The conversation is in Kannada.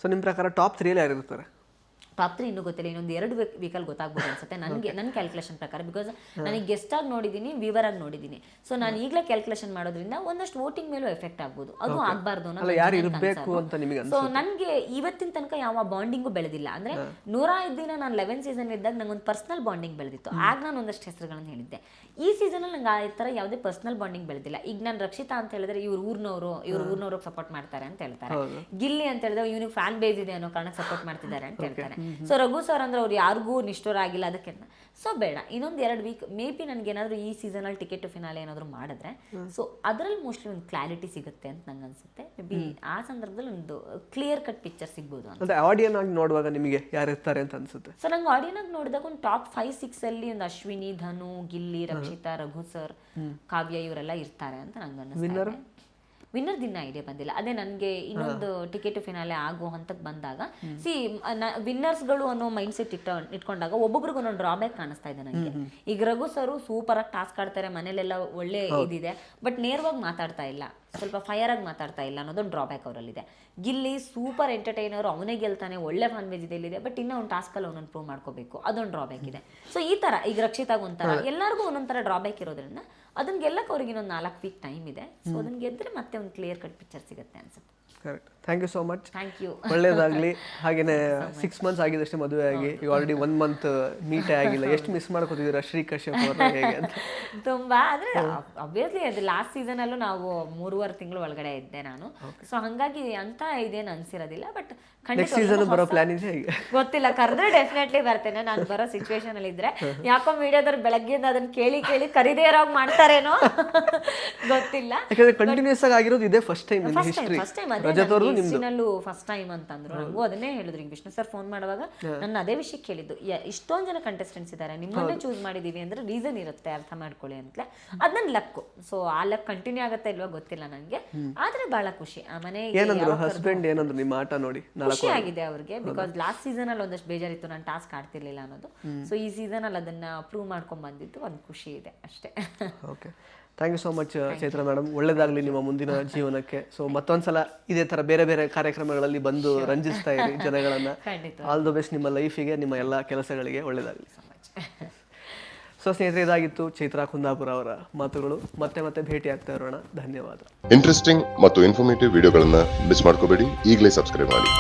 ಸೊ ನಿಮ್ಮ ಪ್ರಕಾರ ಟಾಪ್ 3 ಯಾರು ಇರ್ತಾರೆ? ಟಾಪ್ 3 ಇನ್ನೂ ಗೊತ್ತಿಲ್ಲ, ಇನ್ನೊಂದು 2 ವೀಕಲ್ಲಿ ಗೊತ್ತಾಗ್ಬೋದು ಅನ್ಸುತ್ತೆ ನನಗೆ, ನನ್ನ ಕ್ಯಾಲ್ಕುಲೇಷನ್ ಪ್ರಕಾರ. ಬಿಕಾಸ್ ನನಗೆ ಗೆಸ್ಟ್ ಆಗಿ ನೋಡಿದ್ದೀನಿ, ವ್ಯೂವರ್ ಆಗಿ ನೋಡಿದ್ದೀನಿ. ಸೊ ನಾನು ಈಗಲೇ ಕ್ಯಾಲ್ಕುಲೇಷನ್ ಮಾಡೋದ್ರಿಂದ ಒಂದಷ್ಟು ವೋಟಿಂಗ್ ಮೇಲೂ ಎಫೆಕ್ಟ್ ಆಗ್ಬೋದು, ಅದು ಆಗಬಾರ್ದು ಅನ್ನೋ. ಸೊ ನನಗೆ ಇವತ್ತಿನ ತನಕ ಯಾವ ಬಾಂಡಿಂಗು ಬೆಳೆದಿಲ್ಲ. ಅಂದ್ರೆ 105 ದಿನ ನಾನು 11 ಸೀಸನ್ ಇದ್ದಾಗ ನಂಗೊಂದು ಪರ್ಸನಲ್ ಬಾಂಡಿಂಗ್ ಬೆಳೆದಿತ್ತು, ಆಗ ನಾನು ಒಂದಷ್ಟು ಹೆಸರುಗಳನ್ನು ಹೇಳಿದ್ದೆ. ಈ ಸೀಸನಲ್ಲಿ ನಂಗೆ ಆ ಥರ ಯಾವುದೇ ಪರ್ಸನಲ್ ಬಾಂಡಿಂಗ್ ಬೆಳೆದಿಲ್ಲ. ಈಗ ನಾನು ರಕ್ಷಿತಾ ಅಂತ ಹೇಳಿದ್ರೆ ಇವ್ರ ಊರ್ನವ್ರಿಗೆ ಸಪೋರ್ಟ್ ಮಾಡ್ತಾರೆ ಅಂತ ಹೇಳ್ತಾರೆ. ಗಿಲ್ಲಿ ಅಂತ ಹೇಳಿದ್ರೆ ಇವನಿಗೆ ಫ್ಯಾನ್ ಬೇಸ್ ಇದೆ ಅನ್ನೋ ಕಾರಣಕ್ಕೆ ಸಪೋರ್ಟ್ ಮಾಡ್ತಿದ್ದಾರೆ ಅಂತ ಹೇಳ್ತಾರೆ. ಸೊ ರಘು ಸರ್ ಅಂದ್ರೆ ಅವ್ರು ಯಾರಿಗೂ ನಿಷ್ಠುರ ಆಗಿಲ್ಲ ಅದಕ್ಕೆ. ಸೊ ಬೇಡ, ಇನ್ನೊಂದು 2 ವೀಕ್ ಮೇ ಬಿ ನನಗೆ ಏನಾದರೂ ಈ ಸೀಸನಲ್ಲಿ ಟಿಕೆಟ್ ಟು ಫಿನಾಲೆ ಏನಾದರೂ ಮಾಡಿದ್ರೆ ಸೊ ಅದರಲ್ಲಿ ಮೋಸ್ಟ್ಲಿ ಒಂದು ಕ್ಲಾರಿಟಿ ಸಿಗುತ್ತೆ ಅಂತ ನಂಗೆ ಅನ್ಸುತ್ತೆ. ಮೇ ಬಿ ಆ ಸಂದರ್ಭದಲ್ಲಿ ಒಂದು ಕ್ಲಿಯರ್ ಕಟ್ ಪಿಕ್ಚರ್ ಸಿಗ್ಬೋದು ಅಂತ. ಆಡಿಯನ್ ಆಗಿ ನೋಡುವಾಗ ನಿಮಗೆ ಯಾರು ಇರ್ತಾರೆ ಅಂತ ಅನ್ಸುತ್ತೆ? ಸೊ ನಂಗೆ ಆಡಿಯನ್ ಆಗಿ ನೋಡಿದಾಗ ಒಂದು ಟಾಪ್ 5-6 ಅಲ್ಲಿ ಒಂದು ಅಶ್ವಿನಿ, ಧನು, ಗಿಲ್ಲಿ, ರಕ್ಷಿತಾ, ರಘು ಸರ್, ಕಾವ್ಯ ಇವರೆಲ್ಲ ಇರ್ತಾರೆ ಅಂತ ನಂಗೆ ಅನಿಸ್ತಾರೆ. ವಿನ್ನರ್ ದಿನ ಐಡಿಯಾ ಬಂದಿಲ್ಲ. ಅದೇ ನನಗೆ ಇನ್ನೊಂದು ಟಿಕೆಟ್ ಫಿನಾಲೆ ಆಗೋ ಹಂತಕ್ಕೆ ಬಂದಾಗ ವಿನ್ನರ್ಸ್ಗಳು ಅನ್ನೋ ಮೈಂಡ್ ಸೆಟ್ ಇಟ್ಕೊಂಡಾಗ ಒಬ್ಬೊಬ್ರಿಗೆ ಒಂದೊಂದು ಡ್ರಾಬ್ಯಾಕ್ ಕಾಣಿಸ್ತಾ ಇದೆ ನನಗೆ. ಈಗ ರಘು ಸರು ಸೂಪರ್ ಆಗಿ ಟಾಸ್ಕ್ ಆಡ್ತಾರೆ, ಮನೇಲೆಲ್ಲ ಒಳ್ಳೆ ಇದಿದೆ, ಬಟ್ ನೇರವಾಗಿ ಮಾತಾಡ್ತಾ ಇಲ್ಲ, ಸ್ವಲ್ಪ ಫೈರ್ ಆಗಿ ಮಾತಾಡ್ತಾ ಇಲ್ಲ ಅನ್ನೋದೊಂದು ಡ್ರಾಬ್ಯಾಕ್ ಅವರಲ್ಲಿದೆ. ಗಿಲ್ಲಿ ಸೂಪರ್ ಎಂಟರ್ಟೈನರ್, ಅವನೇ ಗೆಲ್ತಾನೆ, ಒಳ್ಳೆ ಫ್ಯಾನ್ ಬೇಸ್ ಇದೆ, ಬಟ್ ಇನ್ನೂ ಒಂದು ಟಾಸ್ಕಲ್ಲಿ ಅವನನ್ನು ಪ್ರೂವ್ ಮಾಡ್ಕೋಬೇಕು, ಅದೊಂದು ಡ್ರಾಬ್ಯಾಕ್ ಇದೆ. ಸೊ ಈ ಥರ ಈಗ ರಕ್ಷಿತಾಗ ಒಂಥರ ಎಲ್ಲರಿಗೂ ಒಂದೊಂಥರ ಡ್ರಾಬ್ಯಾಕ್ ಇರೋದ್ರಿಂದ ಅದನ್ನ ಗೆಲ್ಲಕ್ಕೆ ಅವ್ರಿಗೆ ಇನ್ನೊಂದು 4 ವೀಕ್ ಟೈಮ್ ಇದೆ. ಸೊ ಅದನ್ನ ಗೆದ್ದರೆ ಮತ್ತೆ ಒಂದು ಕ್ಲಿಯರ್ ಕಟ್ ಪಿಕ್ಚರ್ ಸಿಗುತ್ತೆ ಅನ್ಸುತ್ತೆ. Correct. Thank you so much. Thank you. ಒಳ್ಳೇದಾಗಲಿ. ಹಾಗೇನೆ 6 ಮಂತ್ಸ್ ಆಗಿದಷ್ಟೇ ಮದುವೆ ಆಗಿ, ಈಗ ಆಲ್ರೆಡಿ 1 ಮಂತ್ ಮೀಟೇ ಆಗಿಲ್ಲ. ಎಷ್ಟು ಮಿಸ್ ಮಾಡ್ಕೋತಿದ್ದೀರಾ ಶ್ರೀ ಕಶ್ಯಪ್ ಅವ್ರನ್ನ ಹೇಗೆ ಅಂತ? ತುಂಬಾ. ಆದರೆ ಅಬ್ವಿಯಸ್ಲಿ ಅದು ಲಾಸ್ಟ್ ಸೀಸನಲ್ಲೂ ನಾವು 3.5 ತಿಂಗಳು ಒಳಗಡೆ ಇದ್ದೆ ನಾನು. ಸೊ ಹಾಗಾಗಿ ಅಂತ ಇದೇನು ಅನ್ಸಿರೋದಿಲ್ಲ. ಬಟ್ ನೆಕ್ಸ್ಟ್ ಸೀಸನ್ ಬರೋ ಪ್ಲಾನ್ ಇದೆ ಹೇಗೆ ಗೊತ್ತಿಲ್ಲ. ಕರೆದ್ರೆ ಡೆಫಿನೆಟ್ಲಿ ಬರ್ತೇನೆ. ನಾನು ಬರೋ ಸಿಚುವೇಶನ್ ಅಲ್ಲಿ ಇದ್ರೆ, ಯಾಕೋ ಮೀಡಿಯಾದವ್ರು ಬೆಳಗ್ಗೆಯಿಂದ ಅದನ್ನ ಕೇಳಿ ಕರಿದೇ ಇರೋವಾಗ ಮಾಡ್ತಾರೇನೋ ಗೊತ್ತಿಲ್ಲ. ಯಾಕಂದ್ರೆ ಕಂಟಿನ್ಯೂಸ್ ಆಗಿ ಆಗಿರೋದು ಇದೆ ಫಸ್ಟ್ ಟೈಮ್ ಇನ್ ಹಿಸ್ಟರಿ. ಸಿನಲ್ಲೂ ಫಸ್ಟ್ ಟೈಮ್ ಅಂತಂದ್ರು. ನನಗೂ ಅದನ್ನೇ ಹೇಳಿದ್ರು. ಈಗ ವಿಷ್ಣು ಸರ್ ಫೋನ್ ಮಾಡುವಾಗ ನನ್ನ ಅದೇ ವಿಷಯ ಕೇಳಿದ್ದು, ಇಷ್ಟೊಂದು ಜನ ಕಂಟೆಸ್ಟೆಂಟ್ಸ್ ಇದ್ದಾರೆ, ನಿಮ್ಮನ್ನೇ ಚೂಸ್ ಮಾಡಿದೀವಿ ಅಂದ್ರೆ ರೀಸನ್ ಇರುತ್ತೆ, ಅರ್ಥ ಮಾಡ್ಕೊಳ್ಳಿ ಅಂತಲೇ. ಅದ್ ನನ್ ಲಕ್ಕು. ಸೊ ಆ ಲಕ್ ಕಂಟಿನ್ಯೂ ಆಗುತ್ತೆ ಇಲ್ವಾ ಗೊತ್ತಿಲ್ಲ ನನಗೆ, ಆದ್ರೆ ಬಹಳ ಖುಷಿ. ಆ ಮನೆಗೆ ಹಸ್ಬೆಂಡ್ ಏನಂದ್ರು ನಿಮ್ಮ ಆಟ ನೋಡಿ? ಖುಷಿ ಆಗಿದೆ ಅವ್ರಿಗೆ. ಬಿಕಾಸ್ ಲಾಸ್ಟ್ ಸೀಸನ್ ಅಲ್ಲಿ ಒಂದಷ್ಟು ಬೇಜಾರಿತ್ತು, ನಾನು ಟಾಸ್ಕ್ ಆಡ್ತಿರ್ಲಿಲ್ಲ ಅನ್ನೋದು. ಸೊ ಈ ಸೀಸನ್ ಅಲ್ಲಿ ಅದನ್ನ ಪ್ರೂವ್ ಮಾಡ್ಕೊಂಡ್ ಬಂದಿದ್ದು ಒಂದು ಖುಷಿ ಇದೆ ಅಷ್ಟೇ. Okay, thank you so much Chaitra madam. ಒಳ್ಳೇದಾಗಲಿ ನಿಮ್ಮ ಮುಂದಿನ ಜೀವನಕ್ಕೆ. ಸೊ ಮತ್ತೊಂದ್ಸಲ ಇದೇ ತರ ಬೇರೆ ಬೇರೆ ಕಾರ್ಯಕ್ರಮಗಳಲ್ಲಿ ಬಂದು ರಂಜಿಸ್ತಾ ಇರಿ ಜನಗಳನ್ನ. ಆಲ್ ದ ಬೆಸ್ಟ್ ನಿಮ್ಮ ಲೈಫಿಗೆ, ನಿಮ್ಮ ಎಲ್ಲ ಕೆಲಸಗಳಿಗೆ ಒಳ್ಳೇದಾಗಲಿ. ಸೊ ಸ್ನೇಹಿತರೆ, ಇದಾಗಿತ್ತು ಚೈತ್ರಾ ಕುಂದಾಪುರ ಅವರ ಮಾತುಗಳು. ಮತ್ತೆ ಭೇಟಿ ಆಗ್ತಾ ಇರೋಣ. ಧನ್ಯವಾದ. ಇಂಟ್ರೆಸ್ಟಿಂಗ್ ಮತ್ತು ಇನ್ಫಾರ್ಮೇಟಿವ್ ವಿಡಿಯೋಗಳನ್ನ ಮಿಸ್ ಮಾಡ್ಕೋಬೇಡಿ. ಈಗಲೇ ಸಬ್ಸ್ಕ್ರೈಬ್ ಮಾಡಿ.